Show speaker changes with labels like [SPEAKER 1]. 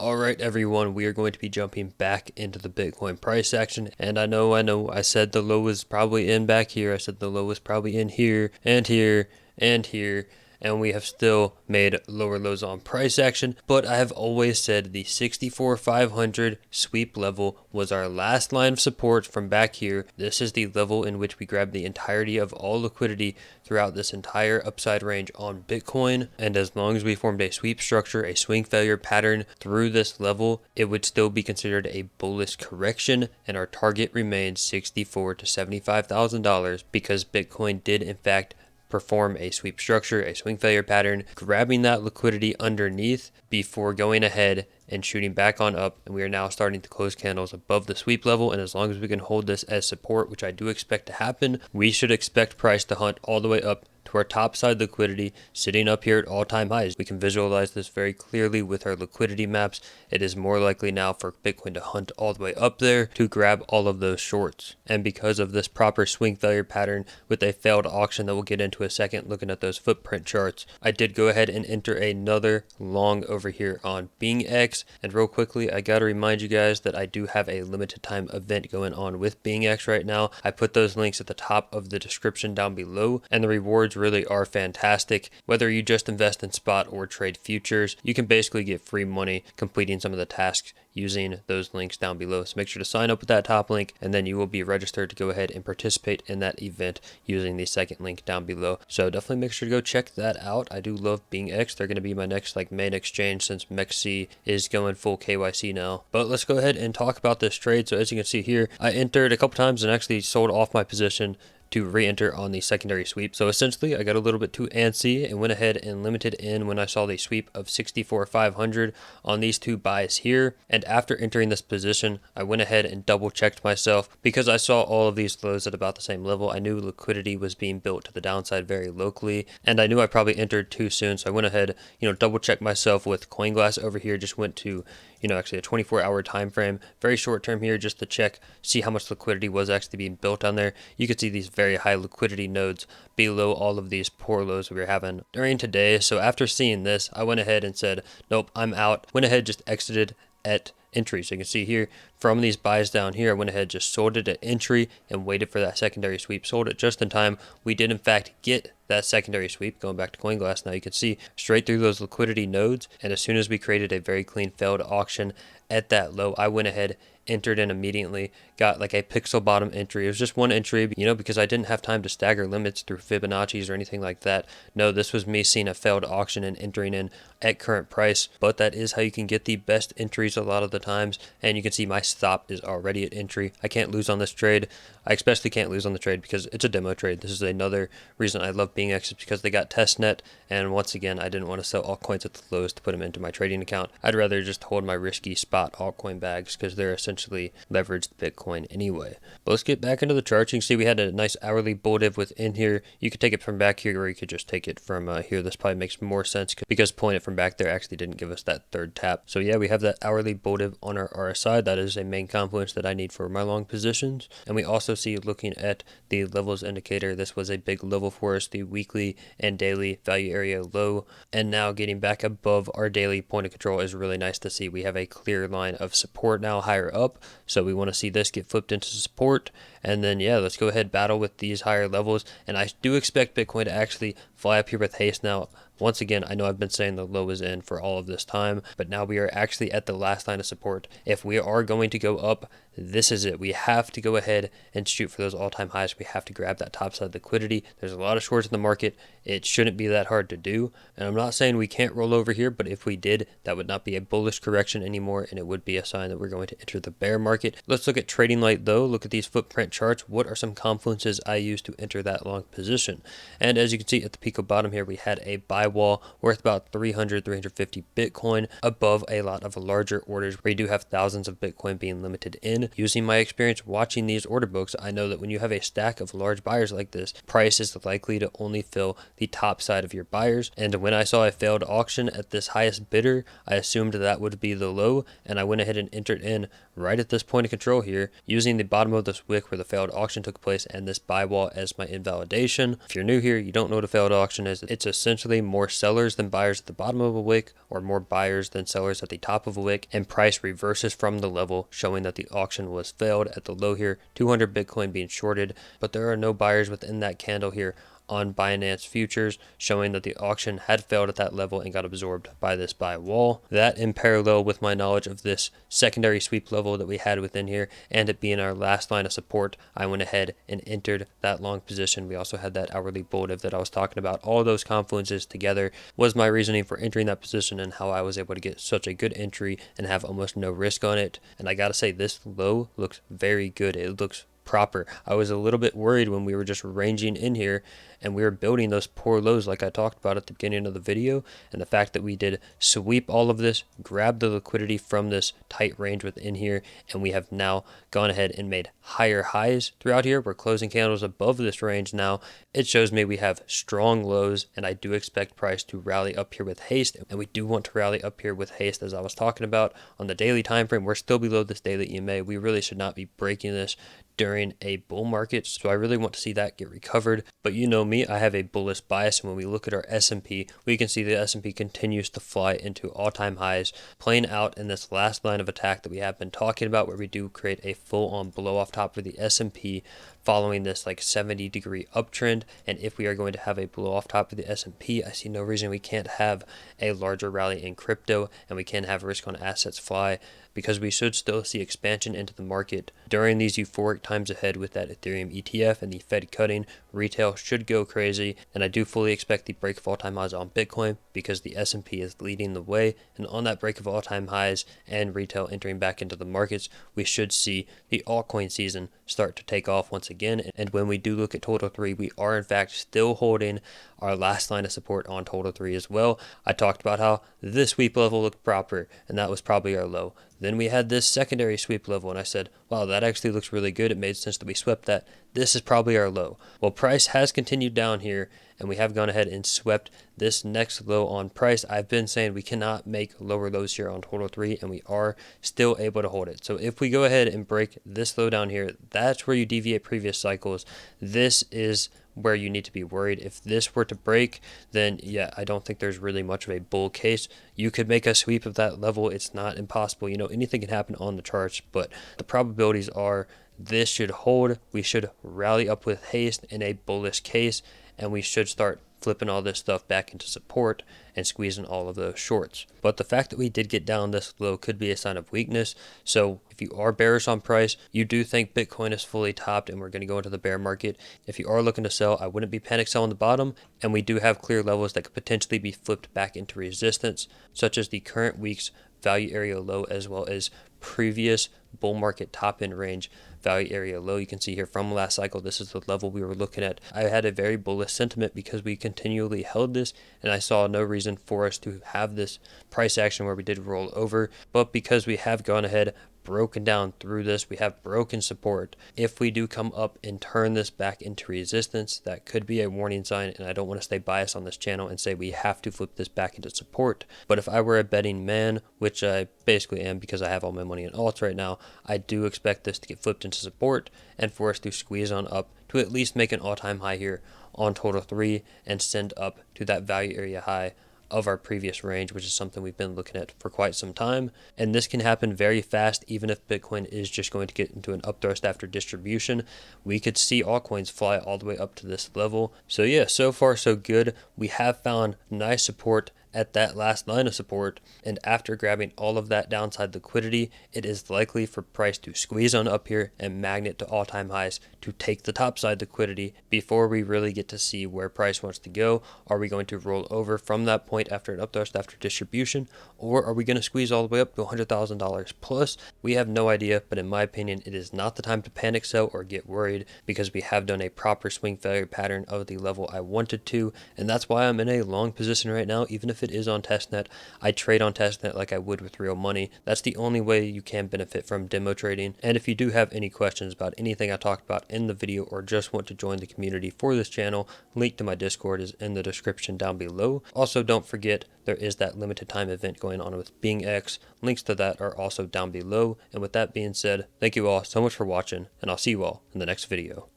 [SPEAKER 1] Alright everyone, we are going to be jumping back into the Bitcoin price action, and I know, I said the low was probably in back here, I said the low was probably in here, and here, and here, and we have still made lower lows on price action, but I have always said the 64,500 sweep level was our last line of support from back here. This is the level in which we grab the entirety of all liquidity throughout this entire upside range on Bitcoin, and as long as we formed a sweep structure, a swing failure pattern through this level, it would still be considered a bullish correction, and our target remains $64,000 to $75,000 because Bitcoin did in fact perform a sweep structure, a swing failure pattern, grabbing that liquidity underneath before going ahead and shooting back on up, and we are now starting to close candles above the sweep level, and as long as we can hold this as support, which I do expect to happen, we should expect price to hunt all the way up to our top side liquidity sitting up here at all-time highs. We can visualize this very clearly with our liquidity maps. It is more likely now for Bitcoin to hunt all the way up there to grab all of those shorts. And because of this proper swing failure pattern with a failed auction that we'll get into a second looking at those footprint charts, I did go ahead and enter another long over here on BingX. And real quickly, I gotta remind you guys that I do have a limited time event going on with BingX right now. I put those links at the top of the description down below, and the rewards really are fantastic. Whether you just invest in spot or trade futures, you can basically get free money completing some of the tasks using those links down below. So make sure to sign up with that top link, and then you will be registered to go ahead and participate in that event using the second link down below. So definitely make sure to go check that out. I do love BingX. They're going to be my next main exchange since MEXC is going full KYC now. But let's go ahead and talk about this trade. So as you can see here, I entered a couple times and actually sold off my position to re-enter on the secondary sweep. So essentially I got a little bit too antsy and went ahead and limited in when I saw the sweep of 64,500 on these two buys here. And after entering this position, I went ahead and double checked myself because I saw all of these lows at about the same level. I knew liquidity was being built to the downside very locally, and I knew I probably entered too soon. So I went ahead, double checked myself with CoinGlass over here. Just went to actually a 24-hour time frame, very short term here, just to check, see how much liquidity was actually being built on there. You could see these very high liquidity nodes below all of these poor lows we were having during today. So after seeing this, I went ahead and said, nope, I'm out. Went ahead, just exited at entry. So you can see here from these buys down here, I went ahead, just sold it at entry and waited for that secondary sweep. Sold it just in time. We did in fact get that secondary sweep. Going back to CoinGlass now, you can see straight through those liquidity nodes, and as soon as we created a very clean failed auction at that low, I went ahead, entered in immediately, got like a pixel bottom entry. It was just one entry, because I didn't have time to stagger limits through Fibonacci's or anything like that. No, this was me seeing a failed auction and entering in at current price, but that is how you can get the best entries a lot of the times. And you can see my stop is already at entry. I can't lose on this trade. I especially can't lose on the trade because it's a demo trade. This is another reason I love BingX, is because they got testnet, and once again, I didn't want to sell altcoins at the lows to put them into my trading account. I'd rather just hold my risky spot altcoin bags because they're essentially leveraged Bitcoin anyway. But let's get back into the charts. You can see we had a nice hourly bull div within here. You could take it from back here, or you could just take it from here. This probably makes more sense because pulling it from back there actually didn't give us that third tap. So yeah, we have that hourly bull div on our RSI. That is a main confluence that I need for my long positions. And we also see, looking at the levels indicator, this was a big level for us, the weekly and daily value area low. And now getting back above our daily point of control is really nice to see. We have a clear line of support now higher up. So we want to see this get flipped into support. And then, yeah, let's go ahead, battle with these higher levels. And I do expect Bitcoin to actually fly up here with haste now. Once again, I know I've been saying the low is in for all of this time, but now we are actually at the last line of support. If we are going to go up, this is it. We have to go ahead and shoot for those all-time highs. We have to grab that topside liquidity. There's a lot of shorts in the market. It shouldn't be that hard to do. And I'm not saying we can't roll over here, but if we did, that would not be a bullish correction anymore, and it would be a sign that we're going to enter the bear market. Let's look at Trading Light though. Look at these footprint charts. What are some confluences I used to enter that long position? And as you can see at the peak of bottom here, we had a buy wall worth about 350 Bitcoin above a lot of larger orders where you do have thousands of Bitcoin being limited in. Using my experience watching these order books, I know that when you have a stack of large buyers like this, price is likely to only fill the top side of your buyers. And when I saw a failed auction at this highest bidder, I assumed that would be the low, and I went ahead and entered in right at this point of control here, using the bottom of this wick where the failed auction took place and this buy wall as my invalidation. If you're new here, you don't know what a failed auction is. It's essentially more more sellers than buyers at the bottom of a wick or more buyers than sellers at the top of a wick, and price reverses from the level, showing that the auction was failed at the low here, 200 Bitcoin being shorted, but there are no buyers within that candle here on Binance futures, showing that the auction had failed at that level and got absorbed by this buy wall. That in parallel with my knowledge of this secondary sweep level that we had within here and it being our last line of support, I went ahead and entered that long position. We also had that hourly bull div that I was talking about. All those confluences together was my reasoning for entering that position and how I was able to get such a good entry and have almost no risk on it. And I gotta say, this low looks very good. It looks proper. I was a little bit worried when we were just ranging in here and we were building those poor lows like I talked about at the beginning of the video, and the fact that we did sweep all of this, grab the liquidity from this tight range within here, and we have now gone ahead and made higher highs throughout here. We're closing candles above this range now. It shows me we have strong lows, and I do expect price to rally up here with haste, and we do want to rally up here with haste as I was talking about on the daily time frame. We're still below this daily EMA. We really should not be breaking this during a bull market, so I really want to see that get recovered. But you know me, I have a bullish bias, and when we look at our S&P, we can see the S&P continues to fly into all-time highs, playing out in this last line of attack that we have been talking about, where we do create a full-on blow off top for the S&P following this like 70-degree uptrend. And if we are going to have a blow off top of the S&P, I see no reason we can't have a larger rally in crypto, and we can have risk on assets fly, because we should still see expansion into the market during these euphoric times ahead with that Ethereum ETF and the Fed cutting. Retail should go crazy, and I do fully expect the break of all-time highs on Bitcoin because the S&P is leading the way, and on that break of all-time highs and retail entering back into the markets, we should see the altcoin season start to take off once again. And when we do look at Total 3, we are in fact still holding our last line of support on Total 3 as well. I talked about how this sweep level looked proper, and that was probably our low. Then we had this secondary sweep level, and I said, wow, that actually looks really good. It made sense that we swept that. This is probably our low. Well, price has continued down here, and we have gone ahead and swept this next low on price. I've been saying we cannot make lower lows here on Total 3, and we are still able to hold it. So if we go ahead and break this low down here, that's where you deviate previous cycles. This is where you need to be worried. If this were to break, then yeah, I don't think there's really much of a bull case. You could make a sweep of that level. It's not impossible. You know, anything can happen on the charts, but the probabilities are this should hold. We should rally up with haste in a bullish case, and we should start flipping all this stuff back into support and squeezing all of those shorts. But the fact that we did get down this low could be a sign of weakness. So if you are bearish on price, you do think Bitcoin is fully topped and we're going to go into the bear market, if you are looking to sell, I wouldn't be panic selling the bottom, and we do have clear levels that could potentially be flipped back into resistance, such as the current week's value area low as well as previous bull market top end range value area low. You can see here from last cycle, this is the level we were looking at. I had a very bullish sentiment because we continually held this, and I saw no reason for us to have this price action where we did roll over. But because we have gone ahead, broken down through this, we have broken support. If we do come up and turn this back into resistance, that could be a warning sign, and I don't want to stay biased on this channel and say we have to flip this back into support. But if I were a betting man, which I basically am because I have all my money in alts right now, I do expect this to get flipped into support and for us to squeeze on up to at least make an all-time high here on Total 3 and send up to that value area high of our previous range, which is something we've been looking at for quite some time. And this can happen very fast, even if Bitcoin is just going to get into an upthrust after distribution. We could see altcoins fly all the way up to this level. So yeah, so far so good. We have found nice support at that last line of support, and after grabbing all of that downside liquidity, it is likely for price to squeeze on up here and magnet to all-time highs to take the topside liquidity before we really get to see where price wants to go. Are we going to roll over from that point after an upthrust after distribution, or are we going to squeeze all the way up to $100,000 plus? We have no idea, but in my opinion, it is not the time to panic sell or get worried because we have done a proper swing failure pattern of the level I wanted to, and that's why I'm in a long position right now. Even if it is on testnet, I trade on testnet like I would with real money. That's the only way you can benefit from demo trading. And if you do have any questions about anything I talked about in the video or just want to join the community for this channel, link to my Discord is in the description down below. Also, don't forget there is that limited time event going on with BingX. Links to that are also down below. And with that being said, thank you all so much for watching, and I'll see you all in the next video.